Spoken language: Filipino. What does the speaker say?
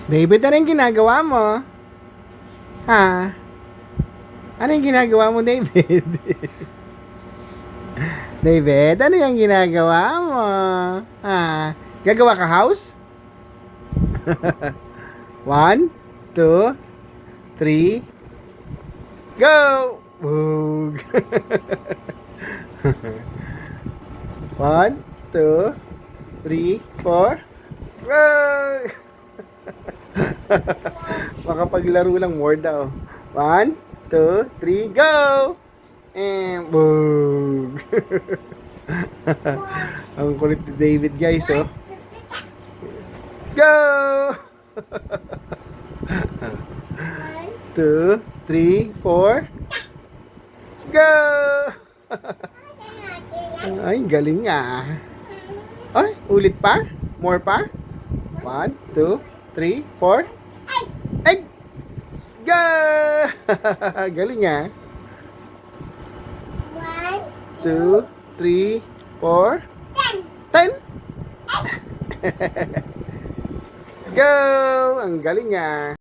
David, ano yung ginagawa mo? Ha? Ano yung ginagawa mo, David? David, ano yung ginagawa mo? Ha? Gagawa ka house? 1, 2, 3, go! Boog! 1, 2, 3, 4, go! Makapaglaro lang more daw. 1, 2, 3, go! And boom! Ang kulit ni David, guys, oh. Go! 2, 3, 4, go! Ay, galing nga. Ay, ulit pa? More pa? 1, 2, 3, 4. Ay! Go! Galing nga. 2, 3, 4, 10. Go! Ang galing nga.